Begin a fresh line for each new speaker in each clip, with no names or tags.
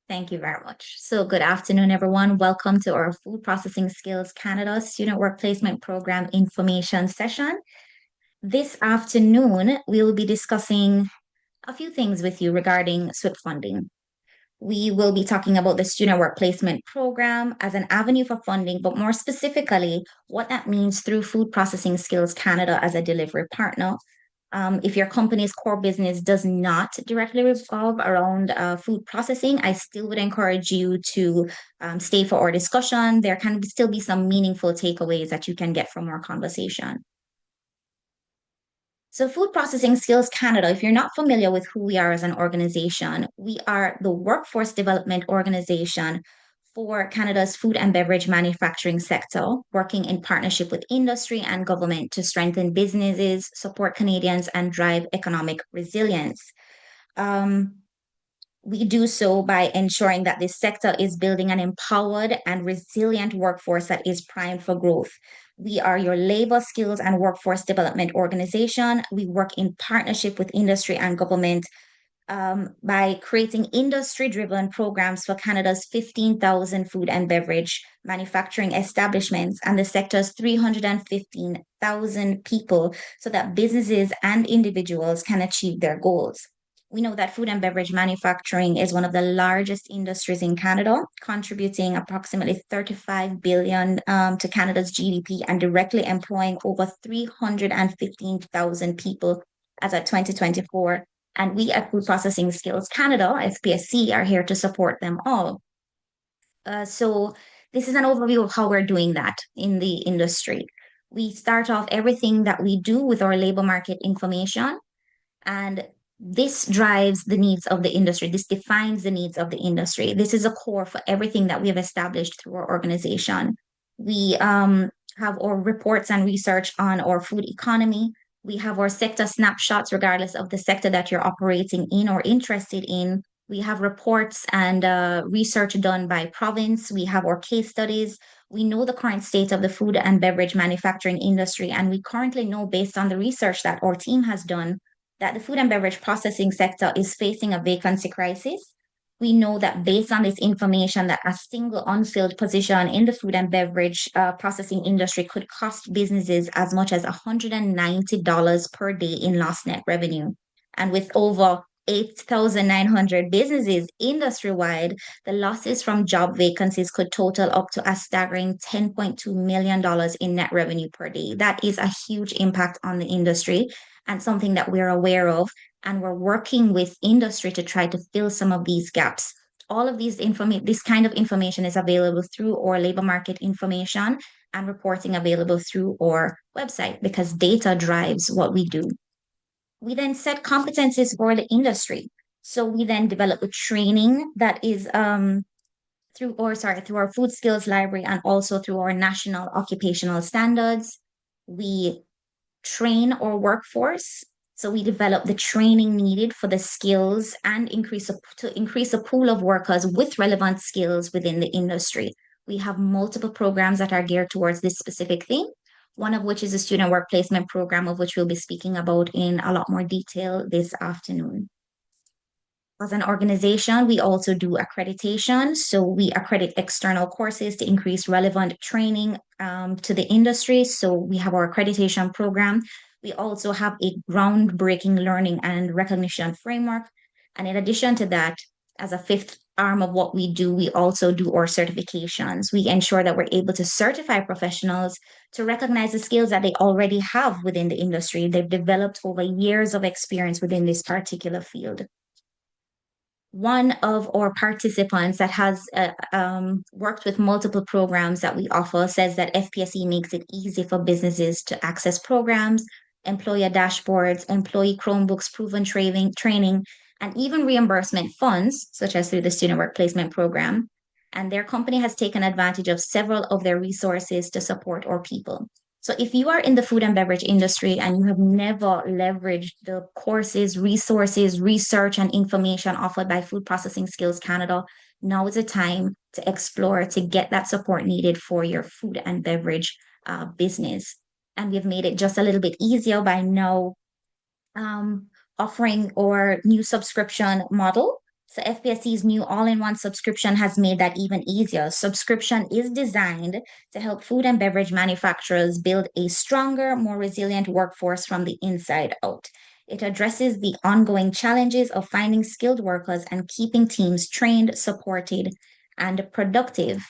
Thank you very much. So, good afternoon, everyone. Welcome to our Food Processing Skills Canada Student Work Placement Program information session. This afternoon, we will be discussing a few things with you regarding SWIP funding. We will be talking about the Student Work Placement Program as an avenue for funding, but more specifically, what that means through Food Processing Skills Canada as a delivery partner. If your company's core business does not directly revolve around food processing, I still would encourage you to stay for our discussion. There can still be some meaningful takeaways that you can get from our conversation. So, Food Processing Skills Canada, if you're not familiar with who we are as an organization, we are the workforce development organization for Canada's food and beverage manufacturing sector, working in partnership with industry and government to strengthen businesses, support Canadians, and drive economic resilience. Um, we do so by ensuring that this sector is building an empowered and resilient workforce that is primed for growth. We are your labor skills and workforce development organization. We work in partnership with industry and government by creating industry driven programs for Canada's 15,000 food and beverage manufacturing establishments and the sector's 315,000 people so that businesses and individuals can achieve their goals. We know that food and beverage manufacturing is one of the largest industries in Canada, contributing approximately 35 billion to Canada's GDP and directly employing over 315,000 people as of 2024. And we at Food Processing Skills Canada, FPSC, are here to support them all. So this is an overview of how we're doing that in the industry. We start off everything that we do with our labor market information, and this drives the needs of the industry. This defines the needs of the industry. This is a core for everything that we have established through our organization. We have our reports and research on our food economy. We have our sector snapshots, regardless of the sector that you're operating in or interested in. We have reports and research done by province. We have our case studies. We know the current state of the food and beverage manufacturing industry, and we currently know, based on the research that our team has done, that the food and beverage processing sector is facing a vacancy crisis. We know that based on this information, that a single unfilled position in the food and beverage processing industry could cost businesses as much as $190 per day in lost net revenue. And with over 8,900 businesses industry-wide, the losses from job vacancies could total up to a staggering $10.2 million in net revenue per day. That is a huge impact on the industry and something that we're aware of. And we're working with industry to try to fill some of these gaps. All of this kind of information is available through our labor market information and reporting available through our website because data drives what we do. We then set competencies for the industry. So we then develop a training that is through our food skills library and also through our national occupational standards. We train our workforce. So we develop the training needed for the skills and to increase a pool of workers with relevant skills within the industry. We have multiple programs that are geared towards this specific thing, one of which is a student work placement program, of which we'll be speaking about in a lot more detail this afternoon. As an organization, we also do accreditation. So we accredit external courses to increase relevant training to the industry. So we have our accreditation program. We also have a groundbreaking learning and recognition framework. And in addition to that, as a fifth arm of what we do, we also do our certifications. We ensure that we're able to certify professionals to recognize the skills that they already have within the industry. They've developed over years of experience within this particular field. One of our participants that has worked with multiple programs that we offer says that FPSE makes it easy for businesses to access programs, employer dashboards, employee Chromebooks, proven training, and even reimbursement funds, such as through the Student Work Placement Program. And their company has taken advantage of several of their resources to support our people. So if you are in the food and beverage industry and you have never leveraged the courses, resources, research, and information offered by Food Processing Skills Canada, now is the time to explore to get that support needed for your food and beverage business. And we've made it just a little bit easier by now offering our new subscription model. So FPSC's new all-in-one subscription has made that even easier. Subscription is designed to help food and beverage manufacturers build a stronger, more resilient workforce from the inside out. It addresses the ongoing challenges of finding skilled workers and keeping teams trained, supported, and productive.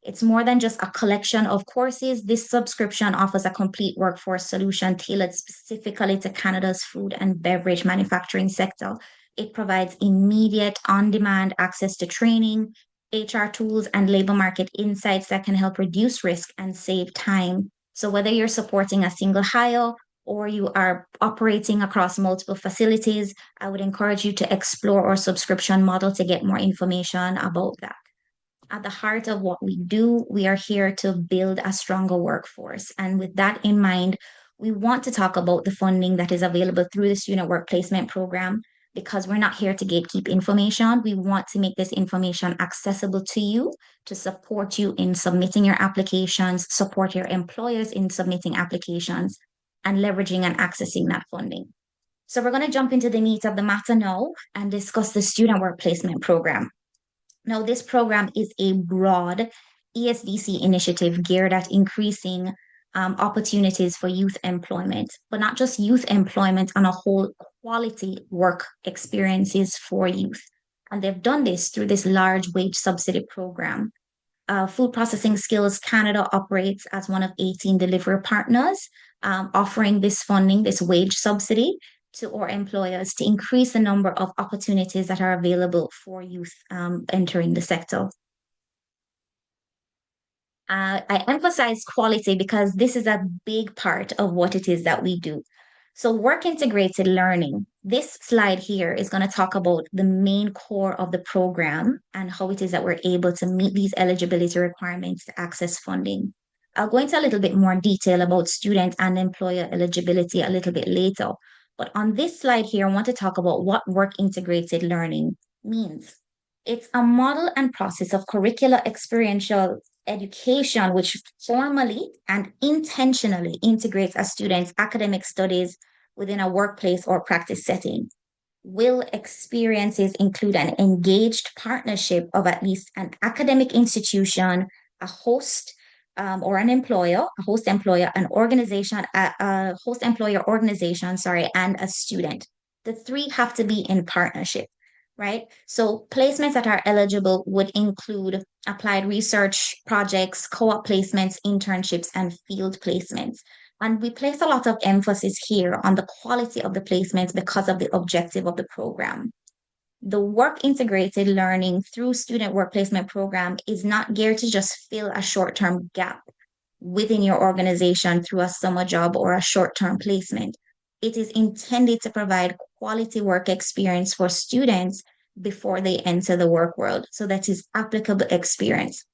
It's more than just a collection of courses. This subscription offers a complete workforce solution tailored specifically to Canada's food and beverage manufacturing sector. It provides immediate, on demand access to training, HR tools, and labor market insights that can help reduce risk and save time. So, whether you're supporting a single hire or you are operating across multiple facilities, I would encourage you to explore our subscription model to get more information about that. At the heart of what we do, we are here to build a stronger workforce. And with that in mind, we want to talk about the funding that is available through the Student Work Placement Program because we're not here to gatekeep information. We want to make this information accessible to you to support you in submitting your applications, support your employers in submitting applications, and leveraging and accessing that funding. So we're going to jump into the meat of the matter now and discuss the Student Work Placement Program. Now, this program is a broad ESDC initiative geared at increasing opportunities for youth employment, but not just youth employment, on a whole quality work experiences for youth. And they've done this through this large wage subsidy program. Food Processing Skills Canada operates as one of 18 delivery partners, offering this funding, this wage subsidy to our employers to increase the number of opportunities that are available for youth entering the sector. I emphasize quality because this is a big part of what it is that we do. So, work integrated learning. This slide here is going to talk about the main core of the program and how it is that we're able to meet these eligibility requirements to access funding. I'll go into a little bit more detail about student and employer eligibility a little bit later. But on this slide here, I want to talk about what work integrated learning means. It's a model and process of curricular experiential education which formally and intentionally integrates a student's academic studies within a workplace or practice setting. Will experiences include an engaged partnership of at least an academic institution, a host or an employer, a host employer, an organization, a host employer organization, sorry, and a student. The three have to be in partnership, right? So placements that are eligible would include applied research projects, co-op placements, internships, and field placements. And we place a lot of emphasis here on the quality of the placements because of the objective of the program. The work integrated learning through student work placement program is not geared to just fill a short-term gap within your organization through a summer job or a short-term placement. It is intended to provide quality work experience for students before they enter the work world. So that is applicable experience.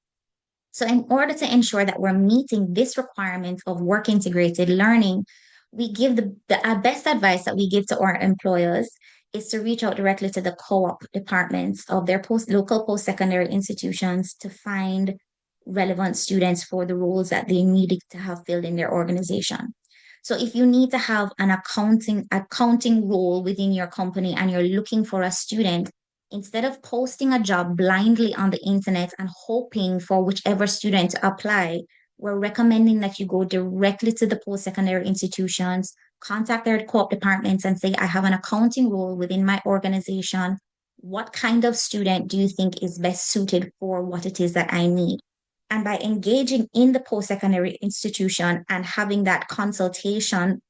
So in order to ensure that we're meeting this requirement of work integrated learning, we give the best advice that we give to our employers is to reach out directly to the co-op departments of their local post-secondary institutions to find relevant students for the roles that they needed to have filled in their organization. So if you need to have an accounting role within your company and you're looking for a student, instead of posting a job blindly on the internet and hoping for whichever student to apply, we're recommending that you go directly to the post-secondary institutions, contact their co-op departments and say, I have an accounting role within my organization. What kind of student do you think is best suited for what it is that I need? And by engaging in the post-secondary institution and having that consultation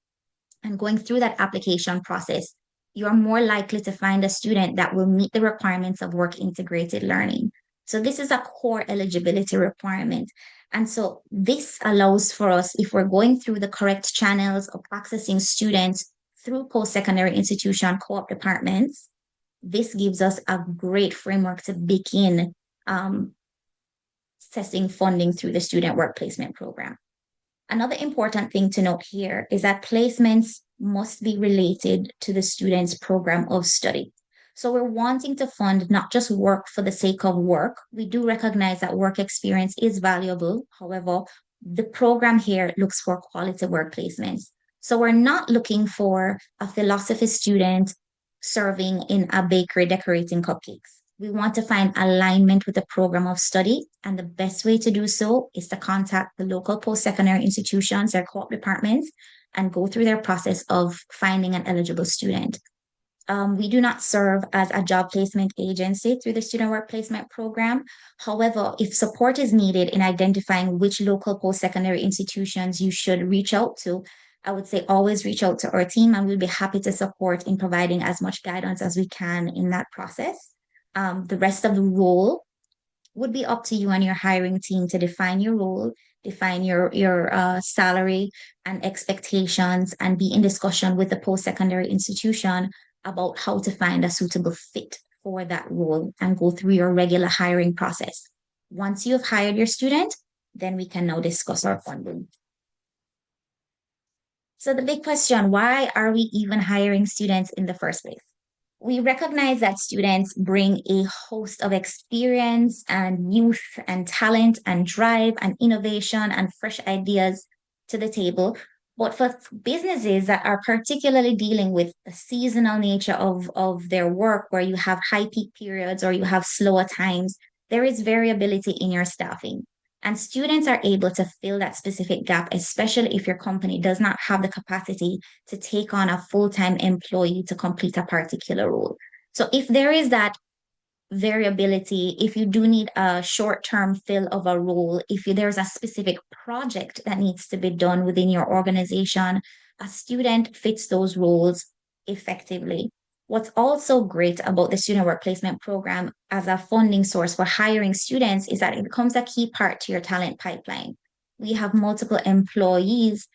and going through that application process, you're more likely to find a student that will meet the requirements of work integrated learning. So this is a core eligibility requirement. And so this allows for us, if we're going through the correct channels of accessing students through post-secondary institution co-op departments, this gives us a great framework to begin assessing funding through the student work placement program. Another important thing to note here is that placements must be related to the student's program of study. So we're wanting to fund not just work for the sake of work. We do recognize that work experience is valuable. However, the program here looks for quality work placements. So we're not looking for a philosophy student serving in a bakery decorating cupcakes. We want to find alignment with the program of study, and the best way to do so is to contact the local post-secondary institutions, their co-op departments, and go through their process of finding an eligible student. We do not serve as a job placement agency through the student work placement program. However, if support is needed in identifying which local post-secondary institutions you should reach out to, I would say always reach out to our team, and we'll be happy to support in providing as much guidance as we can in that process. The rest of the role would be up to you and your hiring team to define your role, define your salary and expectations, and be in discussion with the post-secondary institution about how to find a suitable fit for that role and go through your regular hiring process. Once you have hired your student, then we can now discuss our funding. So the big question, why are we even hiring students in the first place? We recognize that students bring a host of experience and youth and talent and drive and innovation and fresh ideas to the table. But for businesses that are particularly dealing with the seasonal nature of their work, where you have high peak periods or you have slower times, there is variability in your staffing. And students are able to fill that specific gap, especially if your company does not have the capacity to take on a full-time employee to complete a particular role. So if there is that variability, if you do need a short-term fill of a role, if there's a specific project that needs to be done within your organization, a student fits those roles effectively. What's also great about the student work placement program as a funding source for hiring students is that it becomes a key part to your talent pipeline. We have multiple employers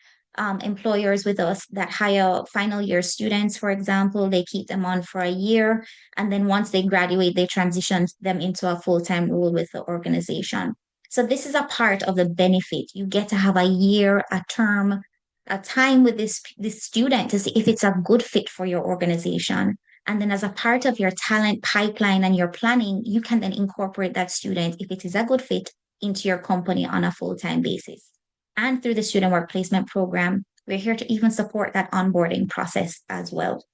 with us that hire final year students, for example. They keep them on for a year, and then once they graduate, they transition them into a full-time role with the organization. So this is a part of the benefit. You get to have a year, a term, a time with this student to see if it's a good fit for your organization. And then as a part of your talent pipeline and your planning, you can then incorporate that student, if it is a good fit, into your company on a full-time basis. And through the student work placement program, we're here to even support that onboarding process as well.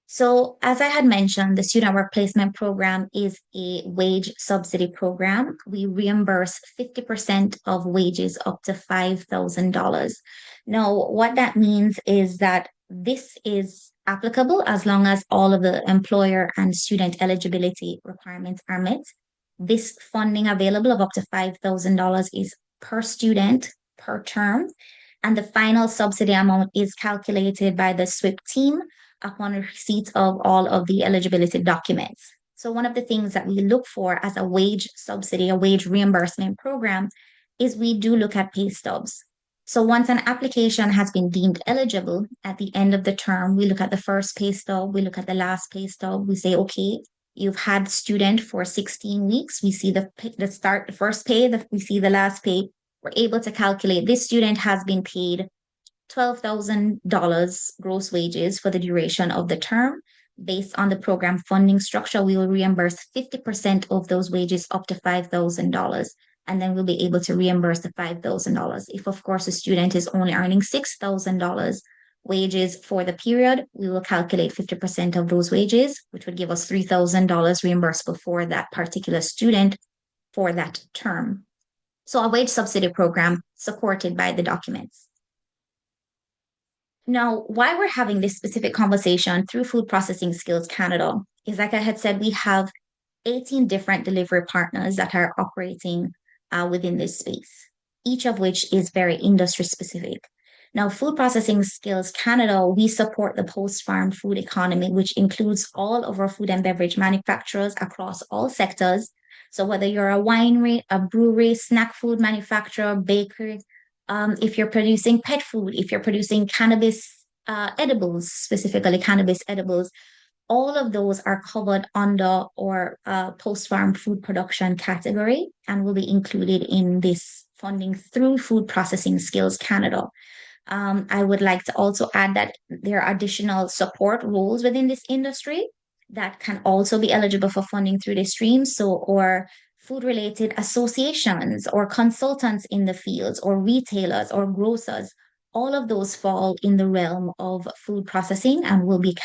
So, as I had mentioned, the student work placement program is a wage subsidy program. We reimburse 50% of wages up to $5,000. Now, what that means is that this is applicable as long as all of the employer and student eligibility requirements are met. This funding available of up to $5,000 is per student per term, and the final subsidy amount is calculated by the SWPP team upon receipt of all of the eligibility documents. So one of the things that we look for as a wage subsidy, a wage reimbursement program, is we do look at pay stubs. So once an application has been deemed eligible at the end of the term, we look at the first pay stub, we look at the last pay stub, we say, okay, you've had student for 16 weeks. We see the first pay, we see the last pay. We're able to calculate this student has been paid $12,000 gross wages for the duration of the term. Based on the program funding structure, we will reimburse 50% of those wages up to $5,000. And then we'll be able to reimburse the $5,000. If, of course, a student is only earning $6,000 wages for the period, we will calculate 50% of those wages, which would give us $3,000 reimbursable for that particular student for that term. So a wage subsidy program supported by the documents. Now, why we're having this specific conversation through Food Processing Skills Canada is, like I had said, we have 18 different delivery partners that are operating within this space, each of which is very industry specific. Now, Food Processing Skills Canada, we support the post-farm food economy, which includes all of our food and beverage manufacturers across all sectors. So whether you're a winery, a brewery, snack food manufacturer, bakery, if you're producing pet food, if you're producing cannabis edibles, specifically cannabis edibles, all of those are covered under our post-farm food production category and will be included in this funding through Food Processing Skills Canada. I would like to also add that there are additional support roles within this industry that can also be eligible for funding through this stream. So, or food-related associations or consultants in the fields or retailers or grocers, All of those fall in the realm of food processing and will be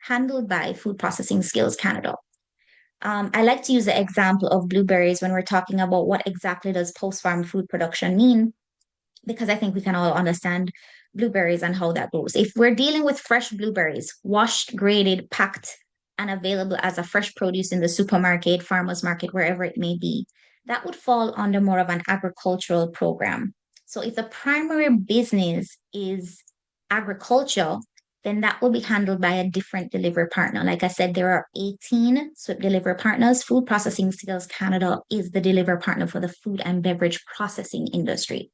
handled by Food Processing Skills Canada. I like to use the example of blueberries when we're talking about what exactly does post-farm food production mean, because I think we can all understand blueberries and how that goes. If we're dealing with fresh blueberries, washed, graded, packed, and available as a fresh produce in the supermarket, farmer's market, wherever it may be, that would fall under more of an agricultural program. So if the primary business is agriculture, then that will be handled by a different delivery partner. Like I said, there are 18 SWPP delivery partners. Food Processing Skills Canada is the delivery partner for the food and beverage processing industry.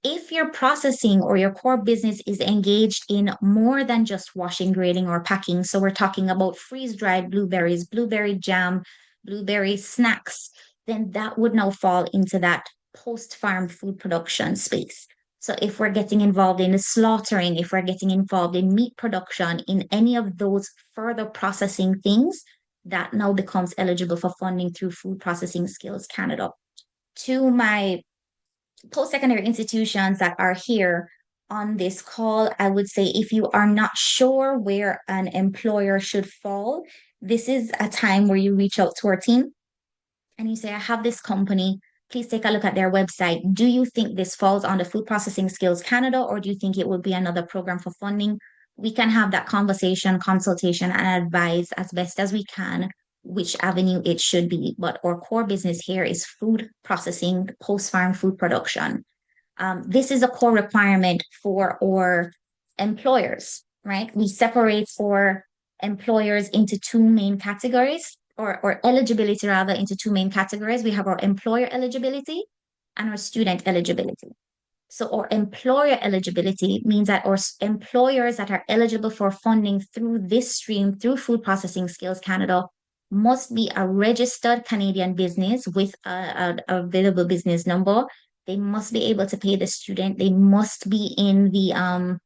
If your processing or your core business is engaged in more than just washing, grading, or packing, so we're talking about freeze-dried blueberries, blueberry jam, blueberry snacks, then that would now fall into that post-farm food production space. So if we're getting involved in the slaughtering, if we're getting involved in meat production, in any of those further processing things, that now becomes eligible for funding through Food Processing Skills Canada. To my post-secondary institutions that are here on this call, I would say if you are not sure where an employer should fall, this is a time where you reach out to our team and you say, I have this company. Please take a look at their website. Do you think this falls on the Food Processing Skills Canada, or do you think it would be another program for funding? We can have that conversation, consultation, and advise as best as we can which avenue it should be. But our core business here is food processing, post-farm food production. This is a core requirement for our employers, right? We separate for employers into two main categories, or eligibility rather, into two main categories. We have our employer eligibility and our student eligibility. So our employer eligibility means that our employers that are eligible for funding through this stream, through Food Processing Skills Canada, must be a registered Canadian business with a available business number. They must be able to pay the student. They must be in the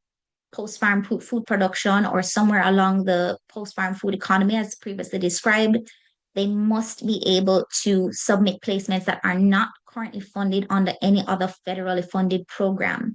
post-farm food production or somewhere along the post-farm food economy as previously described. They must be able to submit placements that are not currently funded under any other federally funded program.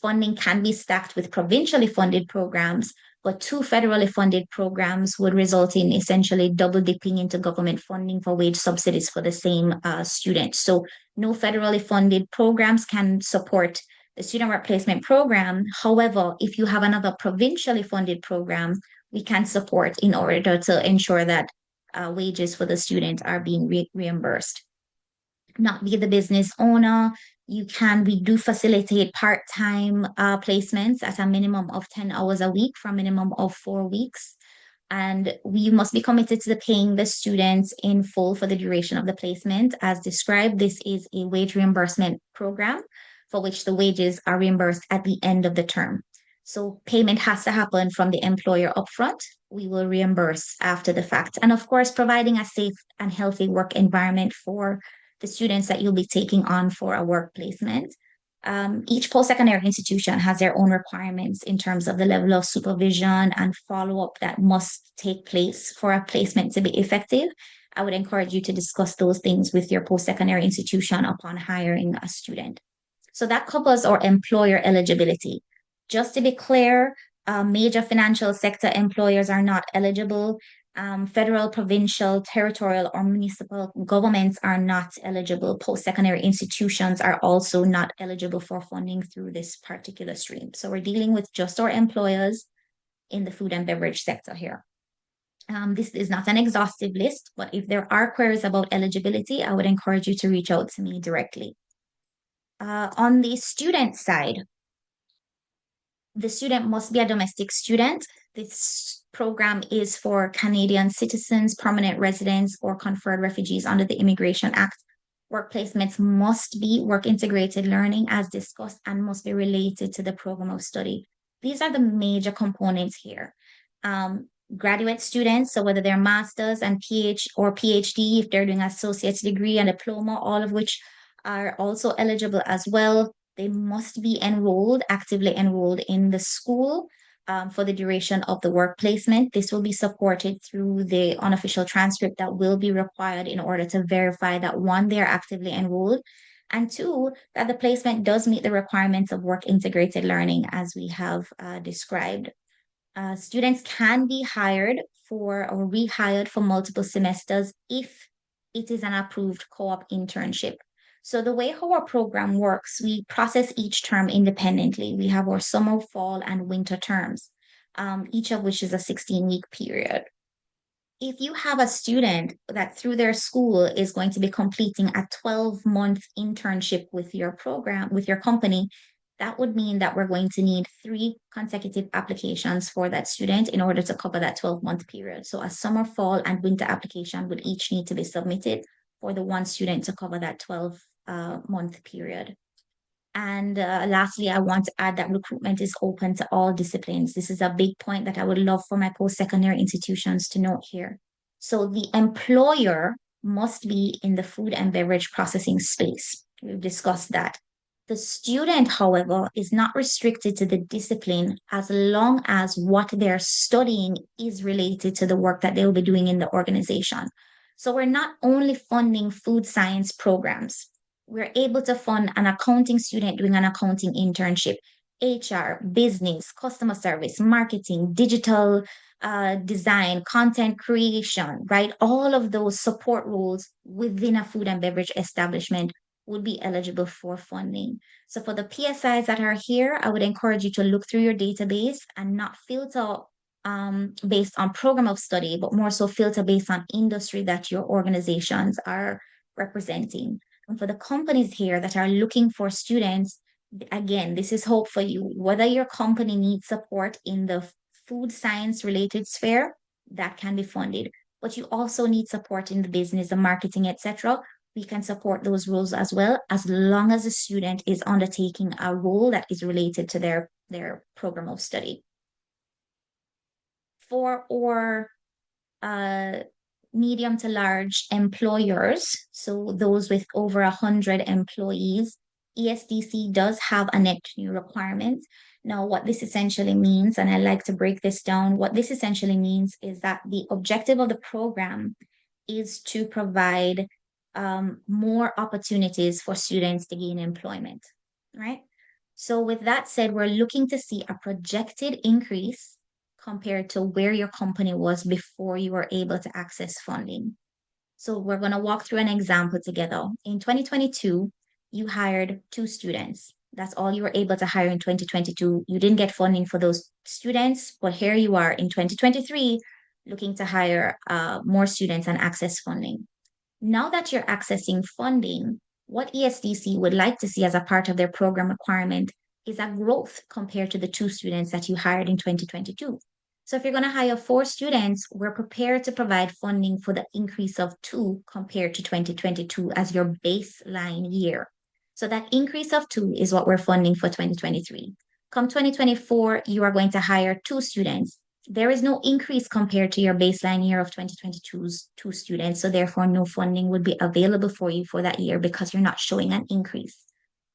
Funding can be stacked with provincially funded programs, but two federally funded programs would result in essentially double dipping into government funding for wage subsidies for the same student. So no federally funded programs can support the student work placement program. However, if you have another provincially funded program, we can support in order to ensure that wages for the student are being reimbursed. Not be the business owner. We do facilitate part-time placements at a minimum of 10 hours a week for a minimum of 4 weeks. And we must be committed to paying the students in full for the duration of the placement. As described, this is a wage reimbursement program for which the wages are reimbursed at the end of the term. So payment has to happen from the employer upfront. We will reimburse after the fact. And of course, providing a safe and healthy work environment for the students that you'll be taking on for a work placement. Each post-secondary institution has their own requirements in terms of the level of supervision and follow-up that must take place for a placement to be effective. I would encourage you to discuss those things with your post-secondary institution upon hiring a student. So that covers our employer eligibility. Just to be clear, major financial sector employers are not eligible. Federal, provincial, territorial, or municipal governments are not eligible. Post-secondary institutions are also not eligible for funding through this particular stream. So we're dealing with just our employers in the food and beverage sector here. This is not an exhaustive list, but if there are queries about eligibility, I would encourage you to reach out to me directly. On the student side, the student must be a domestic student. This program is for Canadian citizens, permanent residents, or conferred refugees under the Immigration Act. Work placements must be work integrated learning as discussed and must be related to the program of study. These are the major components here. Graduate students, so whether they're masters and PhD, if they're doing an associate's degree and diploma, all of which are also eligible as well. They must be actively enrolled in the school for the duration of the work placement. This will be supported through the unofficial transcript that will be required in order to verify that one, they're actively enrolled, And two, that the placement does meet the requirements of work integrated learning as we have described. Students can be hired for or rehired for multiple semesters if it is an approved co-op internship. So the way our program works, we process each term independently. We have our summer, fall, and winter terms, each of which is a 16-week period. If you have a student that through their school is going to be completing a 12-month internship with your program, with your company, that would mean that we're going to need 3 consecutive applications for that student in order to cover that 12-month period. So a summer, fall, and winter application would each need to be submitted for the one student to cover that 12-month period. And lastly, I want to add that recruitment is open to all disciplines. This is a big point that I would love for my post-secondary institutions to note here. So the employer must be in the food and beverage processing space. We've discussed that. The student, however, is not restricted to the discipline as long as what they're studying is related to the work that they'll be doing in the organization. So we're not only funding food science programs, we're able to fund an accounting student doing an accounting internship, HR, business, customer service, marketing, digital design, content creation, right? All of those support roles within a food and beverage establishment would be eligible for funding. So for the PSIs that are here, I would encourage you to look through your database and not filter based on program of study, but more so filter based on industry that your organizations are representing. And for the companies here that are looking for students, again, this is hope for you. Whether your company needs support in the food science related sphere, that can be funded. But you also need support in the business, the marketing, etc. We can support those roles as well, as long as the student is undertaking a role that is related to their program of study. For our medium to large employers, so those with over 100 employees, ESDC does have a net new requirement. Now, what this essentially means, and I like to break this down, what this essentially means is that the objective of the program is to provide more opportunities for students to gain employment, right? So, with that said, we're looking to see a projected increase compared to where your company was before you were able to access funding. So we're going to walk through an example together. In 2022, you hired 2 students. That's all you were able to hire in 2022. You didn't get funding for those students, but here you are in 2023 looking to hire more students and access funding. Now that you're accessing funding, what ESDC would like to see as a part of their program requirement is a growth compared to the 2 students that you hired in 2022. So if you're going to hire 4 students, we're prepared to provide funding for the increase of 2 compared to 2022 as your baseline year. So that increase of 2 is what we're funding for 2023. Come 2024, you are going to hire 2 students. There is no increase compared to your baseline year of 2022's 2 students. So therefore, no funding would be available for you for that year because you're not showing an increase.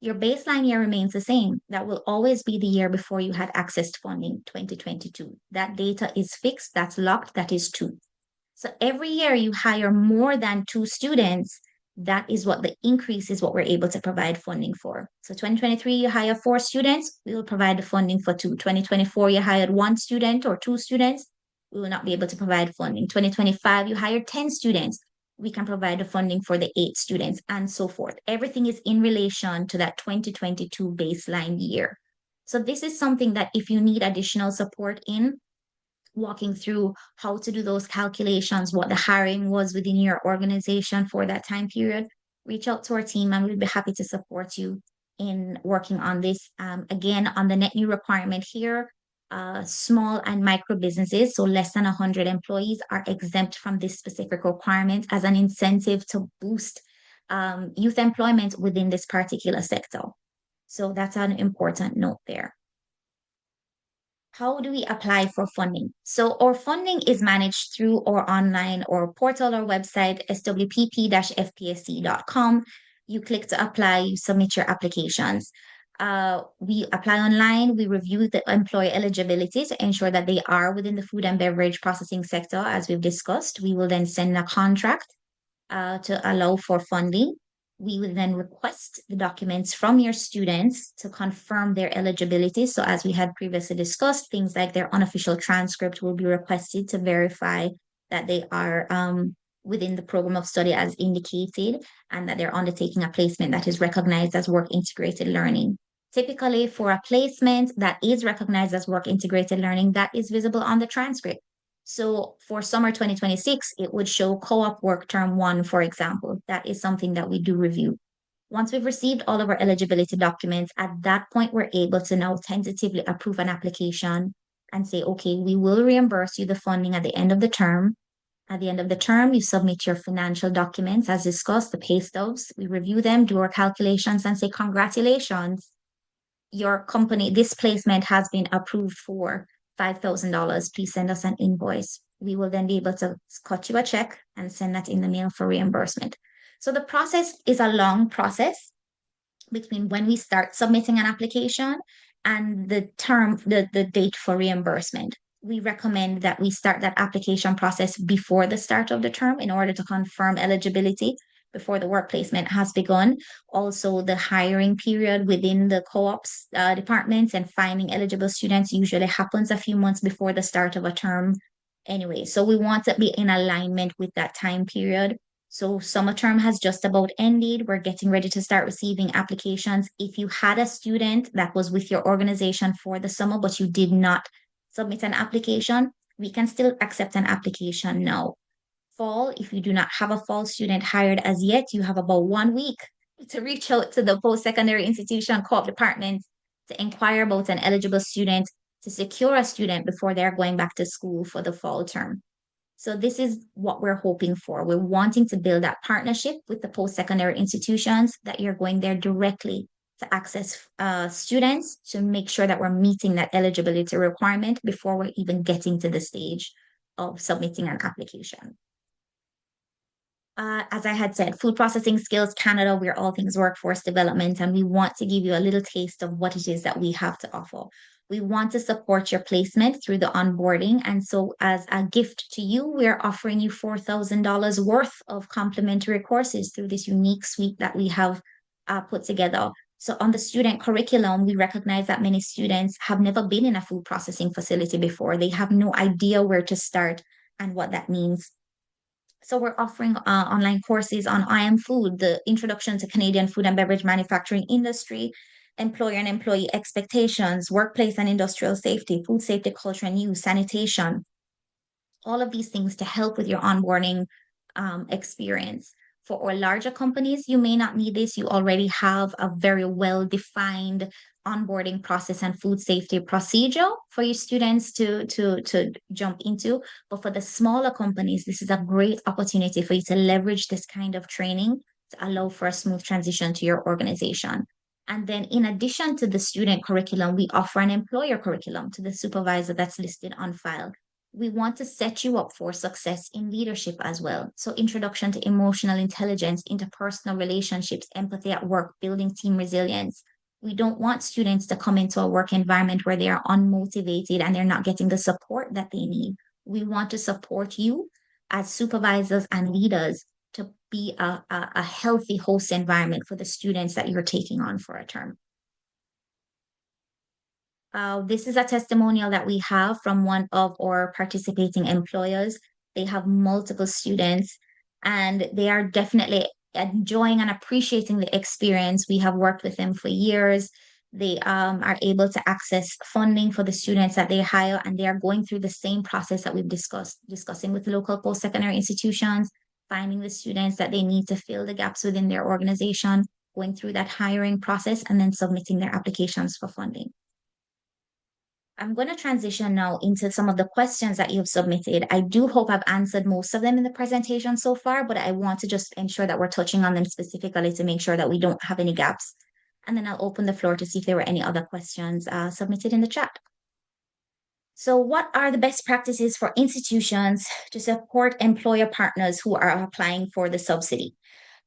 Your baseline year remains the same. That will always be the year before you had access to funding, 2022. That data is fixed, that's locked, that is 2. So every year you hire more than 2 students, that is what the increase is what we're able to provide funding for. So 2023, you hire 4 students, we will provide the funding for 2. 2024, you hired 1 student or 2 students, we will not be able to provide funding. 2025, you hired 10 students, we can provide the funding for the 8 students and so forth. Everything is in relation to that 2022 baseline year. So this is something that if you need additional support in, walking through how to do those calculations, what the hiring was within your organization for that time period, reach out to our team and we'll be happy to support you in working on this. Again, on the net new requirement here, small and micro businesses, so less than 100 employees, are exempt from this specific requirement as an incentive to boost youth employment within this particular sector. So that's an important note there. How do we apply for funding? So our funding is managed through our online or portal or website, swpp-fpsc.com. You click to apply, you submit your applications. We apply online, we review the employee eligibility to ensure that they are within the food and beverage processing sector, as we've discussed. We will then send a contract to allow for funding. We will then request the documents from your students to confirm their eligibility. So, as we had previously discussed, things like their unofficial transcript will be requested to verify that they are within the program of study as indicated and that they're undertaking a placement that is recognized as work integrated learning. Typically, for a placement that is recognized as work integrated learning, that is visible on the transcript. So for summer 2026, it would show co-op work term one, for example. That is something that we do review. Once we've received all of our eligibility documents, at that point, we're able to now tentatively approve an application and say, okay, we will reimburse you the funding at the end of the term. At the end of the term, you submit your financial documents as discussed, the pay stubs. We review them, do our calculations, and say, congratulations, your company, this placement has been approved for $5,000. Please send us an invoice. We will then be able to cut you a check and send that in the mail for reimbursement. So the process is a long process between when we start submitting an application and the date for reimbursement. We recommend that we start that application process before the start of the term in order to confirm eligibility before the work placement has begun. Also, the hiring period within the co-ops departments and finding eligible students usually happens a few months before the start of a term anyway. So we want to be in alignment with that time period. So summer term has just about ended. We're getting ready to start receiving applications. If you had a student that was with your organization for the summer, but you did not submit an application, we can still accept an application now. Fall, if you do not have a fall student hired as yet, you have about 1 week to reach out to the post-secondary institution co-op department to inquire about an eligible student to secure a student before they're going back to school for the fall term. So this is what we're hoping for. We're wanting to build that partnership with the post-secondary institutions that you're going there directly to access students to make sure that we're meeting that eligibility requirement before we're even getting to the stage of submitting an application. As I had said, Food Processing Skills Canada, we're all things workforce development, and we want to give you a little taste of what it is that we have to offer. We want to support your placement through the onboarding. And so, as a gift to you, we're offering you $4,000 worth of complimentary courses through this unique suite that we have put together. So, on the student curriculum, we recognize that many students have never been in a food processing facility before. They have no idea where to start and what that means. So we're offering online courses on I Am Food, the introduction to Canadian food and beverage manufacturing industry, employer and employee expectations, workplace and industrial safety, food safety culture and use, sanitation, all of these things to help with your onboarding experience. For our larger companies, you may not need this. You already have a very well-defined onboarding process and food safety procedure for your students to jump into. But for the smaller companies, this is a great opportunity for you to leverage this kind of training to allow for a smooth transition to your organization. And then in addition to the student curriculum, we offer an employer curriculum to the supervisor that's listed on file. We want to set you up for success in leadership as well. So, introduction to emotional intelligence, interpersonal relationships, empathy at work, building team resilience. We don't want students to come into a work environment where they are unmotivated and they're not getting the support that they need. We want to support you as supervisors and leaders to be a healthy host environment for the students that you're taking on for a term. This is a testimonial that we have from one of our participating employers. They have multiple students and they are definitely enjoying and appreciating the experience. We have worked with them for years. They are able to access funding for the students that they hire, and they are going through the same process that we've discussing with local post-secondary institutions, finding the students that they need to fill the gaps within their organization, going through that hiring process, and then submitting their applications for funding. I'm going to transition now into some of the questions that you've submitted. I do hope I've answered most of them in the presentation so far, but I want to just ensure that we're touching on them specifically to make sure that we don't have any gaps. And then I'll open the floor to see if there were any other questions submitted in the chat. So what are the best practices for institutions to support employer partners who are applying for the subsidy?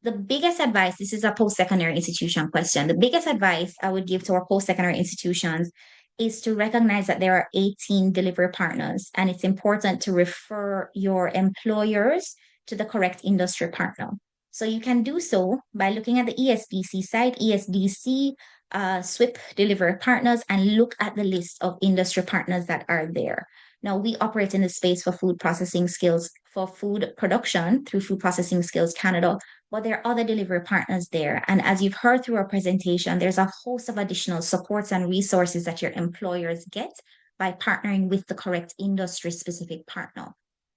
The biggest advice, this is a post-secondary institution question. The biggest advice I would give to our post-secondary institutions is to recognize that there are 18 delivery partners, and it's important to refer your employers to the correct industry partner. So you can do so by looking at the ESDC site, ESDC, SWIP delivery partners, and look at the list of industry partners that are there. Now, we operate in the space for food processing skills, for food production through Food Processing Skills Canada, but there are other delivery partners there. And as you've heard through our presentation, there's a host of additional supports and resources that your employers get by partnering with the correct industry specific partner.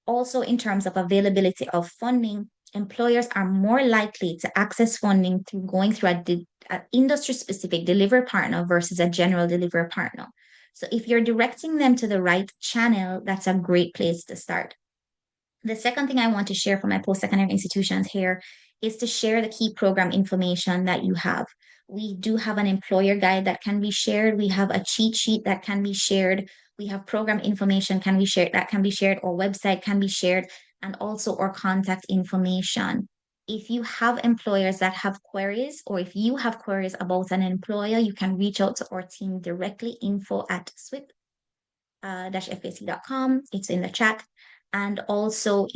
Also, in terms of availability of funding, employers are more likely to access funding through going through an industry specific delivery partner versus a general delivery partner. So if you're directing them to the right channel, that's a great place to start. The second thing I want to share from my post-secondary institutions here is to share the key program information that you have. We do have an employer guide that can be shared. We have a cheat sheet that can be shared. We have program information can be shared that can be shared, or website can be shared, and also our contact information. If you have employers that have queries, or if you have queries about an employer, you can reach out to our team directly, info@swip-fac.com. It's in the chat. And also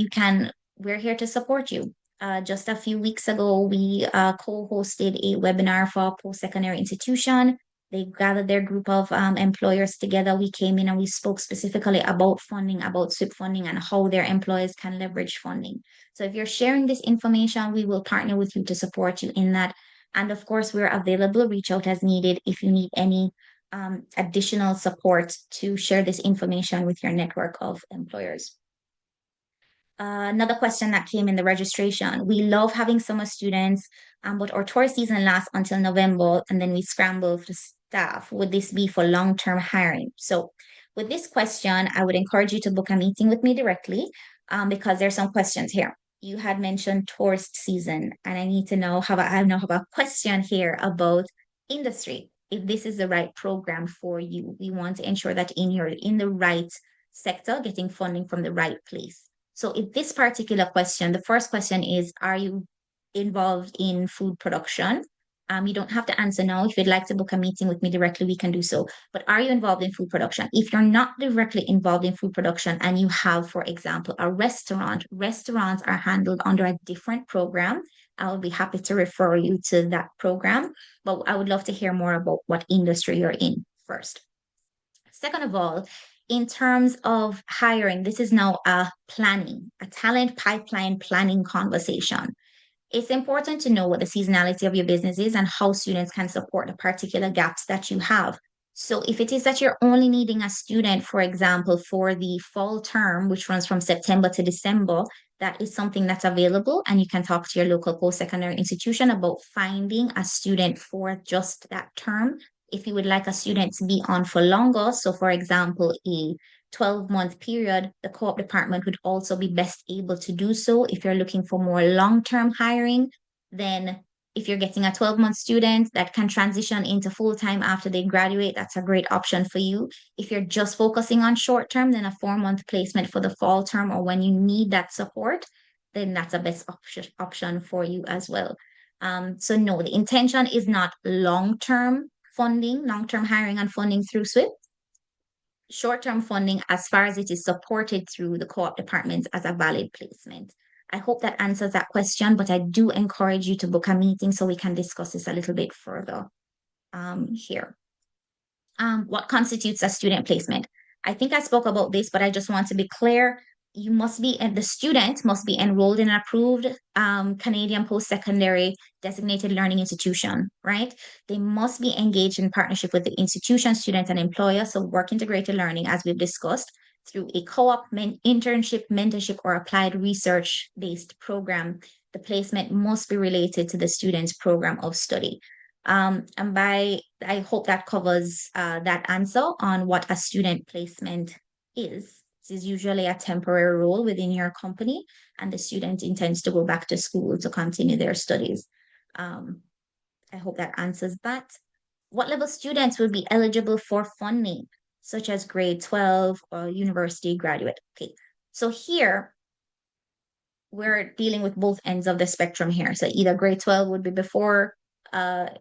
we're here to support you. Just a few weeks ago, we co-hosted a webinar for a post-secondary institution. They gathered their group of employers together. We came in and we spoke specifically about funding, about SWIP funding, and how their employees can leverage funding. So if you're sharing this information, we will partner with you to support you in that. And of course, we're available. Reach out as needed if you need any additional support to share this information with your network of employers. Another question that came in the registration. We love having summer students, but our tourist season lasts until November, and then we scramble for staff. Would this be for long-term hiring? So with this question, I would encourage you to book a meeting with me directly, because there's some questions here. You had mentioned tourist season, and I need to know, I now have a question here about industry. If this is the right program for you, we want to ensure that you're in the right sector, getting funding from the right place. So if this particular question, the first question is, are you involved in food production? You don't have to answer now. If you'd like to book a meeting with me directly, we can do so. But are you involved in food production? If you're not directly involved in food production and you have, for example, a restaurant, restaurants are handled under a different program. I will be happy to refer you to that program. But I would love to hear more about what industry you're in first. Second of all, in terms of hiring, this is now a talent pipeline planning conversation. It's important to know what the seasonality of your business is and how students can support the particular gaps that you have. So if it is that you're only needing a student, for example, for the fall term, which runs from September to December, that is something that's available, and you can talk to your local post-secondary institution about finding a student for just that term. If you would like a student to be on for longer, so for example, a 12-month period, the co-op department would also be best able to do so. If you're looking for more long-term hiring, then if you're getting a 12-month student that can transition into full-time after they graduate, that's a great option for you. If you're just focusing on short-term, then a 4-month placement for the fall term, or when you need that support, then that's a best option for you as well. So no, the intention is not long-term funding, long-term hiring and funding through SWIP. Short-term funding, as far as it is supported through the co-op departments, as a valid placement. I hope that answers that question, but I do encourage you to book a meeting so we can discuss this a little bit further here. What constitutes a student placement? I think I spoke about this, but I just want to be clear. The student must be enrolled in an approved Canadian post-secondary designated learning institution, right? They must be engaged in partnership with the institution, student, and employer. So work integrated learning, as we've discussed, through a co-op, internship, mentorship, or applied research-based program. The placement must be related to the student's program of study. I hope that covers that answer on what a student placement is. This is usually a temporary role within your company, and the student intends to go back to school to continue their studies. I hope that answers that. What level students will be eligible for funding, such as grade 12 or university graduate? Okay, so here we're dealing with both ends of the spectrum here. So either grade 12 would be before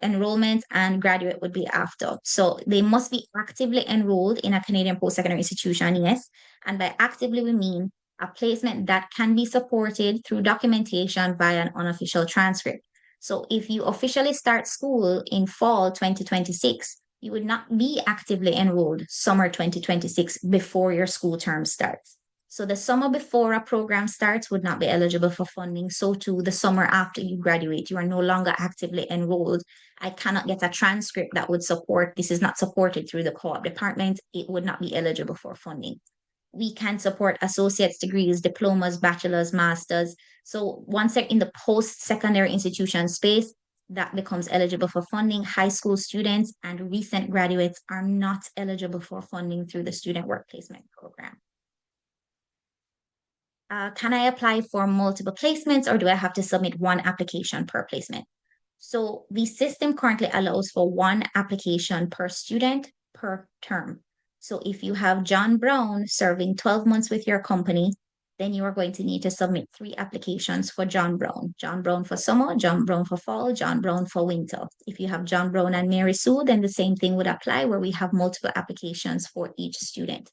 enrollment and graduate would be after. So they must be actively enrolled in a Canadian post-secondary institution, yes. And by actively, we mean a placement that can be supported through documentation via an unofficial transcript. So if you officially start school in fall 2026, you would not be actively enrolled summer 2026 before your school term starts. So the summer before a program starts would not be eligible for funding. So too, the summer after you graduate, you are no longer actively enrolled. I cannot get a transcript that would support, this is not supported through the co-op department. It would not be eligible for funding. We can support associate's degrees, diplomas, bachelor's, master's. So once they're in the post-secondary institution space, that becomes eligible for funding. High school students and recent graduates are not eligible for funding through the student work placement program. Can I apply for multiple placements or do I have to submit one application per placement? So the system currently allows for one application per student per term. So if you have John Brown serving 12 months with your company, then you are going to need to submit 3 applications for John Brown. John Brown for summer, John Brown for fall, John Brown for winter. If you have John Brown and Mary Sue, then the same thing would apply where we have multiple applications for each student.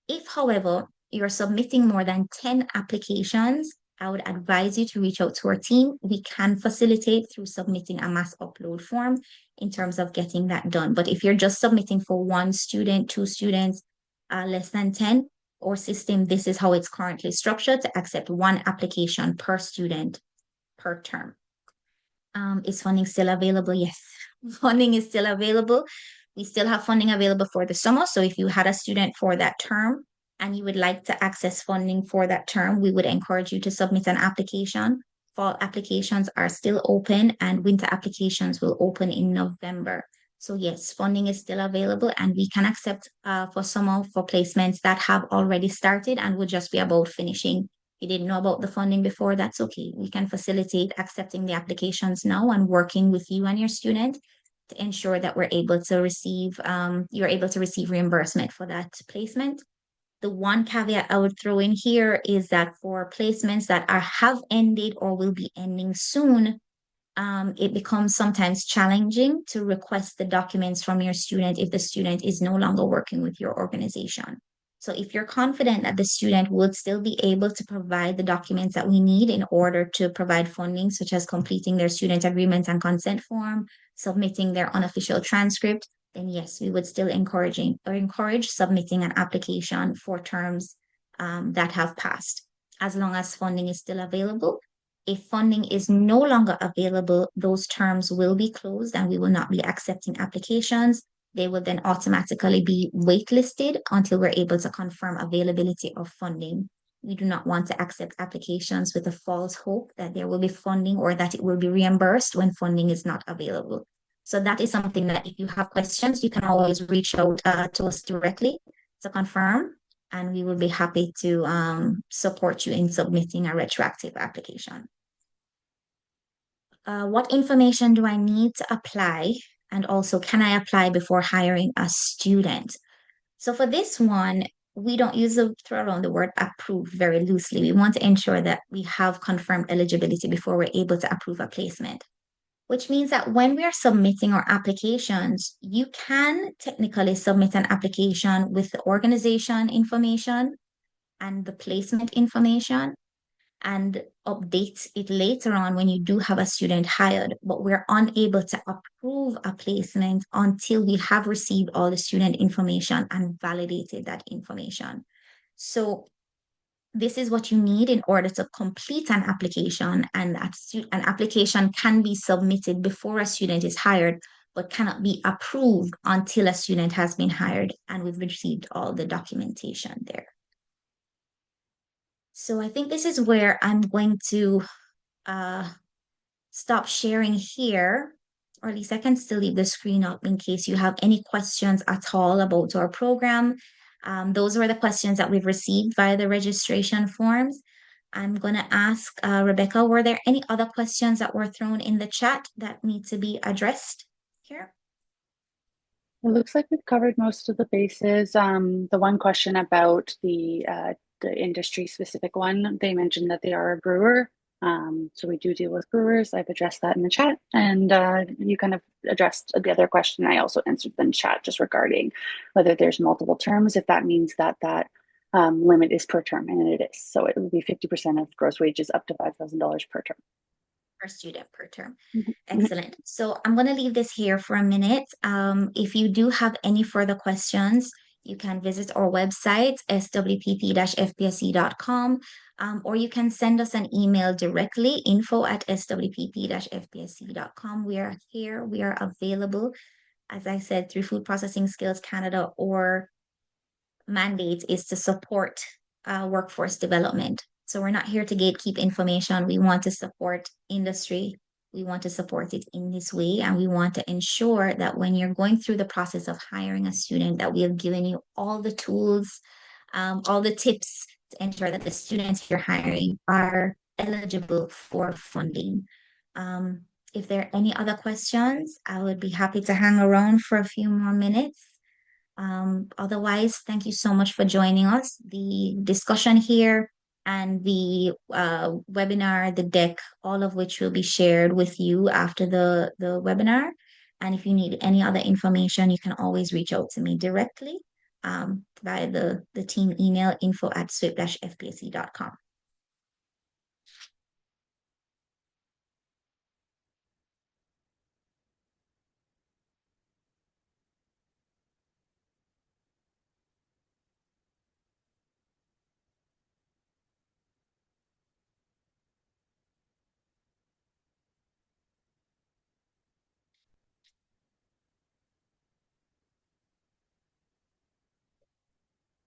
If, however, you're submitting more than 10 applications, I would advise you to reach out to our team. We can facilitate through submitting a mass upload form in terms of getting that done. But if you're just submitting for 1 student, 2 students, less than 10, our system, this is how it's currently structured to accept 1 application per student per term. Is funding still available? Yes, funding is still available. We still have funding available for the summer. So if you had a student for that term and you would like to access funding for that term, we would encourage you to submit an application. Fall applications are still open and winter applications will open in November. So yes, funding is still available and we can accept for summer for placements that have already started and would just be about finishing. If you didn't know about the funding before, that's okay. We can facilitate accepting the applications now and working with you and your student to ensure that we're able to receive, you're able to receive reimbursement for that placement. The one caveat I would throw in here is that for placements that have ended or will be ending soon, it becomes sometimes challenging to request the documents from your student if the student is no longer working with your organization. So if you're confident that the student would still be able to provide the documents that we need in order to provide funding, such as completing their student agreement and consent form, submitting their unofficial transcript, then yes, we would still encourage submitting an application for terms that have passed, as long as funding is still available. If funding is no longer available, those terms will be closed and we will not be accepting applications. They will then automatically be waitlisted until we're able to confirm availability of funding. We do not want to accept applications with a false hope that there will be funding or that it will be reimbursed when funding is not available. So that is something that if you have questions, you can always reach out to us directly to confirm, and we will be happy to support you in submitting a retroactive application. What information do I need to apply? And also, can I apply before hiring a student? So for this one, we don't use the throw around the word approve very loosely. We want to ensure that we have confirmed eligibility before we're able to approve a placement, which means that when we are submitting our applications, you can technically submit an application with the organization information and the placement information and update it later on when you do have a student hired, but we're unable to approve a placement until we have received all the student information and validated that information. So this is what you need in order to complete an application, and an application can be submitted before a student is hired, but cannot be approved until a student has been hired and we've received all the documentation there. So I think this is where I'm going to stop sharing here, or at least I can still leave the screen up in case you have any questions at all about our program. Those were the questions that we've received via the registration forms. I'm going to ask Rebecca, were there any other questions that were thrown in the chat that need to be addressed here?
It looks like we've covered most of the bases. The one question about the industry specific one, they mentioned that they are a brewer. So we do deal with brewers. I've addressed that in the chat, and you kind of addressed the other question I also answered in chat just regarding whether there's multiple terms, if that means that limit is per term, and it is. So it would be 50% of gross wages up to $5,000 per term.
Per student per term.
Mm-hmm.
Excellent. So I'm going to leave this here for a minute. If you do have any further questions, you can visit our website, swpp-fpsc.com, or you can send us an email directly, info@swpp-fpsc.com. We are here. We are available, as I said, through Food Processing Skills Canada, or mandate is to support workforce development. So we're not here to gatekeep information. We want to support industry. We want to support it in this way. And we want to ensure that when you're going through the process of hiring a student, that we have given you all the tools, all the tips to ensure that the students you're hiring are eligible for funding. If there are any other questions, I would be happy to hang around for a few more minutes. Otherwise, thank you so much for joining us. The discussion here and the webinar, the deck, all of which will be shared with you after the webinar. And if you need any other information, you can always reach out to me directly via the team email info@swip-fpsc.com.